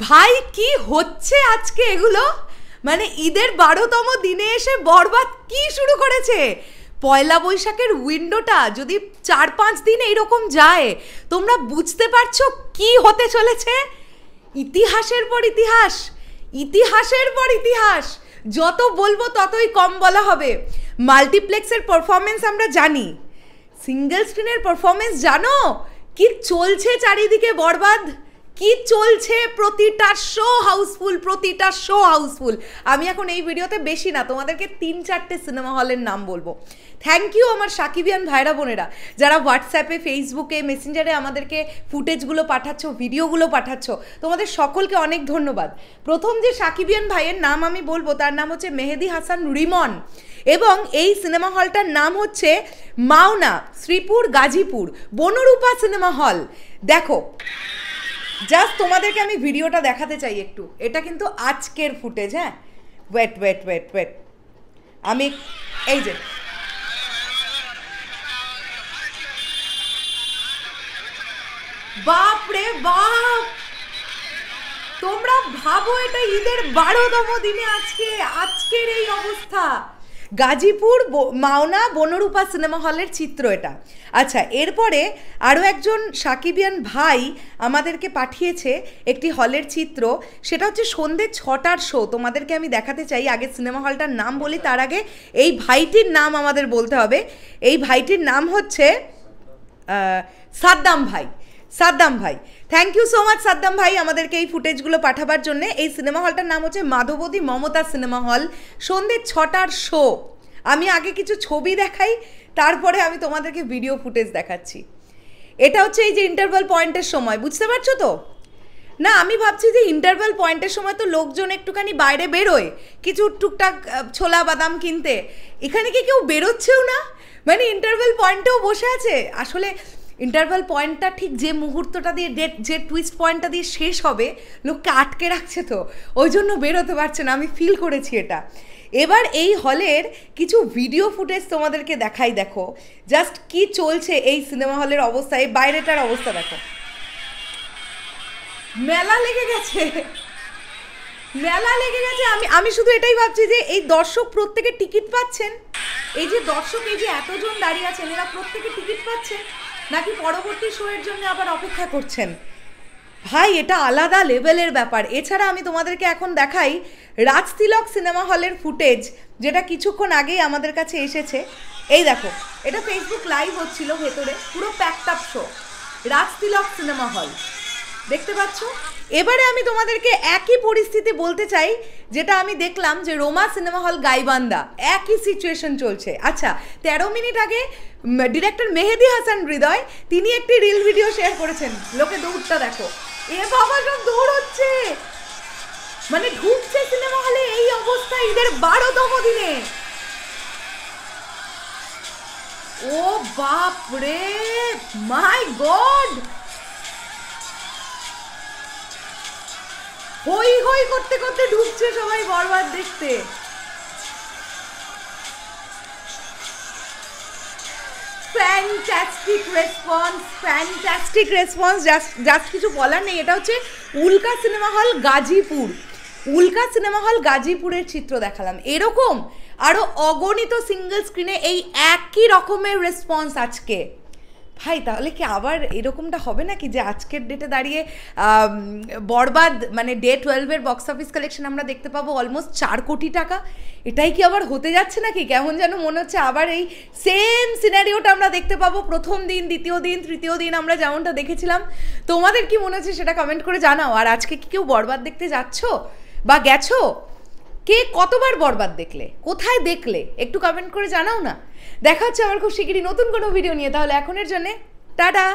ভাই কি হচ্ছে আজকে এগুলো? মানে ঈদের 12তম দিনে এসে বরবাদ কি শুরু করেছে? পয়লা বৈশাখের উইন্ডোটা যদি 4-5 দিন এইরকম যায়, তোমরা বুঝতে পারছো কি হতে চলেছে? ইতিহাসের পর ইতিহাস, ইতিহাসের পর ইতিহাস, যত বলবো ততই কম বলা হবে। মাল্টিপ্লেক্সের পারফরমেন্স আমরা জানি, সিঙ্গেল স্ক্রিনের পারফরমেন্স জানো? কি চলছে চারিদিকে বরবাদ, কি চলছে? প্রতিটা শো হাউসফুল, প্রতিটা শো হাউসফুল। আমি এখন এই ভিডিওতে বেশি না, তোমাদেরকে 3-4টে সিনেমা হলের নাম বলবো। থ্যাংক ইউ আমার সাকিবিয়ান ভাইরা বোনেরা, যারা হোয়াটসঅ্যাপে, ফেসবুকে, মেসেঞ্জারে আমাদেরকে ফুটেজগুলো পাঠাচ্ছ, ভিডিওগুলো পাঠাচ্ছ, তোমাদের সকলকে অনেক ধন্যবাদ। প্রথম যে সাকিবিয়ান ভাইয়ের নাম আমি বলবো তার নাম হচ্ছে মেহেদি হাসান রিমন, এবং এই সিনেমা হলটার নাম হচ্ছে মাওনা, শ্রীপুর, গাজীপুর, বনরূপা সিনেমা হল। দেখো, জাস্ট তোমাদেরকে আমি ভিডিওটা দেখাতে চাই একটু। এটা কিন্তু আজকের ফুটেজ। হ্যাঁ, ওয়েট ওয়েট ওয়েট ওয়েট, আমি এই যে বাপ রে বাপ, তোমরা ভাবো এটা ঈদের 12তম দিনে আজকের এই অবস্থা। গাজীপুর মাওনা বনরূপা সিনেমা হলের চিত্র এটা। আচ্ছা, এরপরে আরও একজন সাকিবিয়ান ভাই আমাদেরকে পাঠিয়েছে একটি হলের চিত্র, সেটা হচ্ছে সন্ধ্যে 6টার শো। তোমাদেরকে আমি দেখাতে চাই। আগে সিনেমা হলটার নাম বলি, তার আগে এই ভাইটির নাম আমাদের বলতে হবে। এই ভাইটির নাম হচ্ছে সাদ্দাম ভাই। সাদ্দাম ভাই, thank you so much Saddam ভাই আমাদেরকে এই ফুটেজগুলো পাঠাবার জন্য। এই সিনেমা হলটার নাম হচ্ছে মাধবতী মমতা সিনেমা হল, সন্ধ্যে 6টার শো। আমি আগে কিছু ছবি দেখাই, তারপরে আমি তোমাদেরকে ভিডিও ফুটেজ দেখাচ্ছি। এটা হচ্ছে এই যে ইন্টারভাল পয়েন্টের সময়, বুঝতে পারছো তো? না, আমি ভাবছি যে ইন্টারভাল পয়েন্টের সময় তো লোকজন একটুখানি বাইরে বেরোয় কিছু টুকটাক ছোলা বাদাম কিনতে, এখানে কি কেউ বেরোচ্ছেও না? মানে ইন্টারভাল পয়েন্টেও বসে আছে। আসলে ইন্টারভাল পয়েন্টটা ঠিক যে মুহূর্তটা দিয়ে, যে টুইস্ট পয়েন্টটা দিয়ে শেষ হবে, লোককে আটকে রাখছে, তো ওই জন্য বেরোতে পারছে না। আমি ফিল করেছি এটা। এবার এই হলের কিছু ভিডিও ফুটেজ তোমাদেরকে দেখাই। দেখো জাস্ট কি চলছে এই সিনেমা হলের অবস্থা, এই বাইরেটার অবস্থা দেখো। মেলা লেগে গেছে, মেলা লেগে গেছে। আমি শুধু এটাই ভাবছি যে এই দর্শক প্রত্যেকে টিকিট পাচ্ছেন, এই যে দর্শক, এই যে এতজন দাঁড়িয়ে আছেন, এরা প্রত্যেকে টিকিট পাচ্ছেন নাকি পরবর্তী শো এর জন্য আবার অপেক্ষা করছেন? ভাই এটা আলাদা লেভেলের ব্যাপার। এছাড়া আমি তোমাদেরকে এখন দেখাই রাজতিলক সিনেমা হলের ফুটেজ, যেটা কিছুক্ষণ আগেই আমাদের কাছে এসেছে। এই দেখো, এটা ফেসবুক লাইভ হচ্ছিল ভেতরে, পুরো packed up show, Rajtilak cinema hall, দেখতে পাচ্ছ? এবারে আমি তোমাদেরকে একই পরিস্থিতি বলতে চাই যেটা আমি দেখলাম যে রোমা সিনেমা হল গাইবান্ধা, একই সিচুয়েশন চলছে। আচ্ছা, 13 মিনিট আগে ডিরেক্টর মেহেদি হাসান হৃদয় তিনি একটি রিল ভিডিও শেয়ার করেছেন। লোকে দৌড়টা দেখো, এ বাবা সব দৌড় হচ্ছে, মানে ঢুকছে সিনেমা হলে এই অবস্থা ঈদের 12তম দিনে। ও বাপ রে, মাই গড, হই হই করতে করতে ঢুকছে সবাই বরবাদ দেখতে। Fantastic response, fantastic response, just কিছু বলার নেই। এটা হচ্ছে উল্কা সিনেমা হল গাজীপুর, উল্কা সিনেমা হল গাজীপুরের চিত্র দেখালাম। এরকম আরও অগণিত সিঙ্গেল স্ক্রিনে এই একই রকমের রেসপন্স আজকে। ভাই তাহলে কি আবার এরকমটা হবে নাকি যে আজকের ডেটে দাঁড়িয়ে বরবাদ মানে ডে 12-এর বক্স অফিস কালেকশন আমরা দেখতে পাবো অলমোস্ট 4 কোটি টাকা? এটাই কি আবার হতে যাচ্ছে নাকি? কেমন যেন মনে হচ্ছে আবার এই সেম সিনারিওটা আমরা দেখতে পাবো। প্রথম দিন, দ্বিতীয় দিন, তৃতীয় দিন আমরা যেমনটা দেখেছিলাম। তোমাদের কি মনে হচ্ছে সেটা কমেন্ট করে জানাও। আর আজকে কি কেউ বরবাদ দেখতে যাচ্ছ বা গেছো? কে কতবার বরবাদ দেখলে, কোথায় দেখলে, একটু কমেন্ট করে জানাও না। দেখা হচ্ছে আমার খুব শিগগিরই নতুন কোনো ভিডিও নিয়ে। তাহলে এখনের জন্যে টাটা।